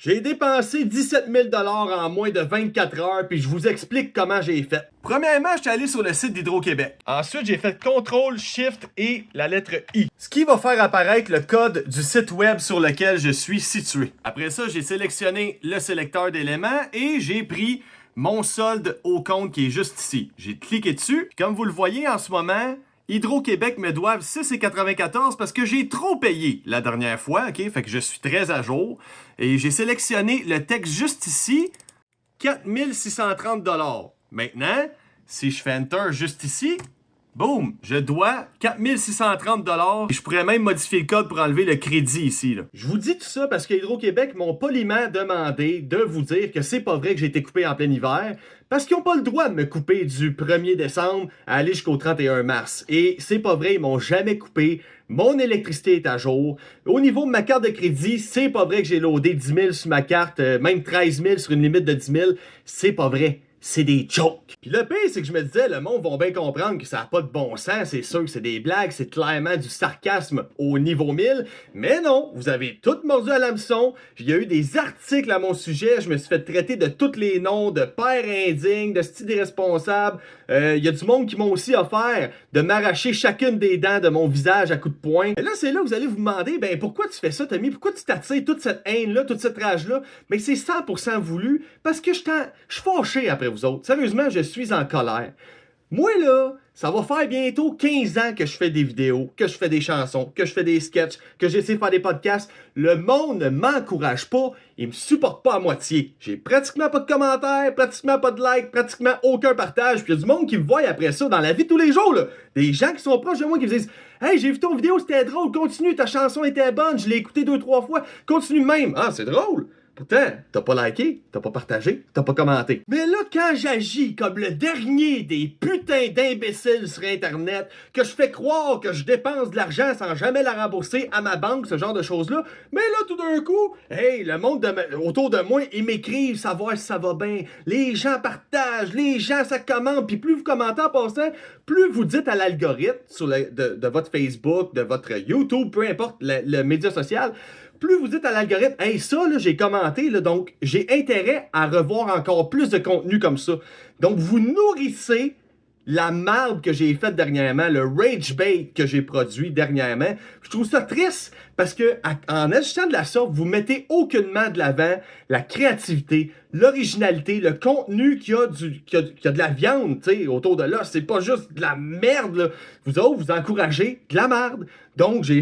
J'ai dépensé 17 000 en moins de 24 heures, puis je vous explique comment j'ai fait. Premièrement, je suis allé sur le site d'Hydro-Québec. Ensuite, j'ai fait CTRL, SHIFT et la lettre I. Ce qui va faire apparaître le code du site web sur lequel je suis situé. Après ça, j'ai sélectionné le sélecteur d'éléments et j'ai pris mon solde au compte qui est juste ici. J'ai cliqué dessus. Comme vous le voyez en ce moment, Hydro-Québec me doivent 6,94 parce que j'ai trop payé la dernière fois, ok? Fait que je suis très à jour. Et j'ai sélectionné le texte juste ici, 4 630 $. Maintenant, si je fais Enter juste ici, boum, je dois 4 630 $. Et je pourrais même modifier le code pour enlever le crédit ici, là. Je vous dis tout ça parce que Hydro-Québec m'ont poliment demandé de vous dire que c'est pas vrai que j'ai été coupé en plein hiver, parce qu'ils n'ont pas le droit de me couper du 1er décembre à aller jusqu'au 31 mars. Et c'est pas vrai, ils m'ont jamais coupé. Mon électricité est à jour. Au niveau de ma carte de crédit, c'est pas vrai que j'ai loadé 10 000 sur ma carte, même 13 000 sur une limite de 10 000. C'est pas vrai. C'est des jokes. Puis le pire, c'est que je me disais, le monde va bien comprendre que ça n'a pas de bon sens, c'est sûr que c'est des blagues, c'est clairement du sarcasme au niveau 1000. Mais non, vous avez tout mordu à l'hameçon. Il y a eu des articles à mon sujet, je me suis fait traiter de tous les noms, de père indigne, de style irresponsable. Il y a du monde qui m'ont aussi offert de m'arracher chacune des dents de mon visage à coups de poing. Et là, c'est là que vous allez vous demander, ben pourquoi tu fais ça, Tommy? Pourquoi tu t'attires toute cette haine-là, toute cette rage-là? Ben c'est 100% voulu, parce que je suis fâché après vous autres. Sérieusement, je suis en colère. Moi, là, ça va faire bientôt 15 ans que je fais des vidéos, que je fais des chansons, que je fais des sketchs, que j'essaie de faire des podcasts. Le monde ne m'encourage pas, il me supporte pas à moitié. J'ai pratiquement pas de commentaires, pratiquement pas de likes, pratiquement aucun partage. Puis il y a du monde qui me voit après ça dans la vie de tous les jours, là. Des gens qui sont proches de moi qui me disent « Hey, j'ai vu ton vidéo, c'était drôle, continue, ta chanson était bonne, je l'ai écoutée 2-3 fois, continue même. » Ah, c'est drôle. Pourtant, t'as pas liké, t'as pas partagé, t'as pas commenté. Mais là, quand j'agis comme le dernier des putains d'imbéciles sur Internet, que je fais croire que je dépense de l'argent sans jamais la rembourser à ma banque, ce genre de choses-là, mais là, tout d'un coup, hey, le monde autour de moi, ils m'écrivent savoir si ça va bien. Les gens partagent, les gens ça commente, puis plus vous commentez en passant, plus vous dites à l'algorithme de votre Facebook, de votre YouTube, peu importe le média social, plus vous dites à l'algorithme, hey, ça, là, j'ai commenté, là, donc j'ai intérêt à revoir encore plus de contenu comme ça. Donc, vous nourrissez la marde que j'ai faite dernièrement, le rage bait que j'ai produit dernièrement. Je trouve ça triste parce que en ajoutant de la sorte, vous mettez aucunement de l'avant la créativité, l'originalité, le contenu qui a de la viande, tu sais, autour de là. C'est pas juste de la merde, là. Vous autres, vous encouragez de la merde. Donc, je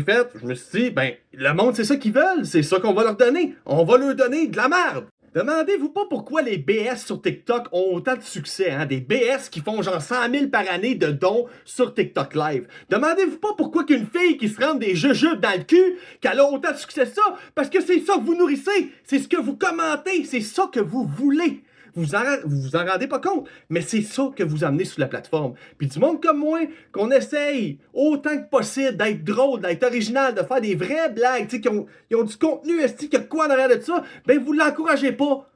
me suis dit, ben, le monde, c'est ça qu'ils veulent. C'est ça qu'on va leur donner. On va leur donner de la merde. Demandez-vous pas pourquoi les BS sur TikTok ont autant de succès, hein? Des BS qui font genre 100 000 par année de dons sur TikTok Live. Demandez-vous pas pourquoi qu'une fille qui se rend des jujubes dans le cul, qu'elle a autant de succès que ça, parce que c'est ça que vous nourrissez, c'est ce que vous commentez, c'est ça que vous voulez. Vous vous en rendez pas compte, mais c'est ça que vous amenez sur la plateforme. Puis du monde comme moi, qu'on essaye autant que possible d'être drôle, d'être original, de faire des vraies blagues, tu sais, qui ont du contenu, qui a quoi en arrière de ça, ben vous l'encouragez pas.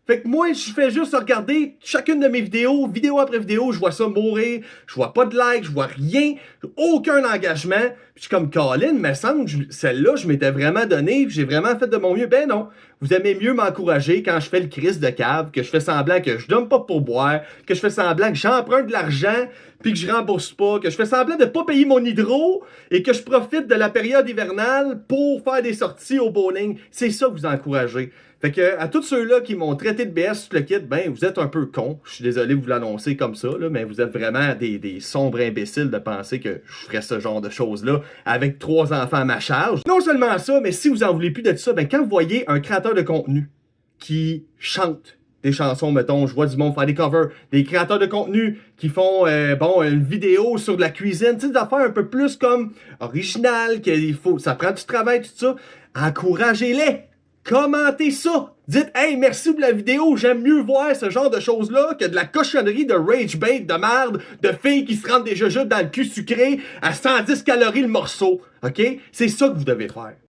Fait que moi, je fais juste regarder chacune de mes vidéos, vidéo après vidéo, je vois ça mourir, je vois pas de like, je vois rien, aucun engagement. Puis je suis comme Colin, me semble, celle-là, je m'étais vraiment donné, j'ai vraiment fait de mon mieux. Ben non, vous aimez mieux m'encourager quand je fais le crise de cave, que je fais semblant que je donne pas pour boire, que je fais semblant que j'emprunte de l'argent, puis que je rembourse pas, que je fais semblant de pas payer mon hydro, et que je profite de la période hivernale pour faire des sorties au bowling. C'est ça que vous encouragez. Fait que, à tous ceux-là qui m'ont traité de BS sur le kit, ben, vous êtes un peu cons. Je suis désolé de vous l'annoncer comme ça, là, mais vous êtes vraiment des sombres imbéciles de penser que je ferais ce genre de choses-là avec 3 enfants à ma charge. Non seulement ça, mais si vous en voulez plus de ça, ben, quand vous voyez un créateur de contenu qui chante des chansons, mettons, je vois du monde faire des covers, des créateurs de contenu qui font, une vidéo sur de la cuisine, tu sais, des affaires un peu plus comme originales, ça prend du travail, tout ça, encouragez-les! Commentez ça! Dites, hey, merci pour la vidéo, j'aime mieux voir ce genre de choses-là que de la cochonnerie de rage bait, de merde, de filles qui se rendent des jujubes dans le cul sucré à 110 calories le morceau. OK? C'est ça que vous devez faire.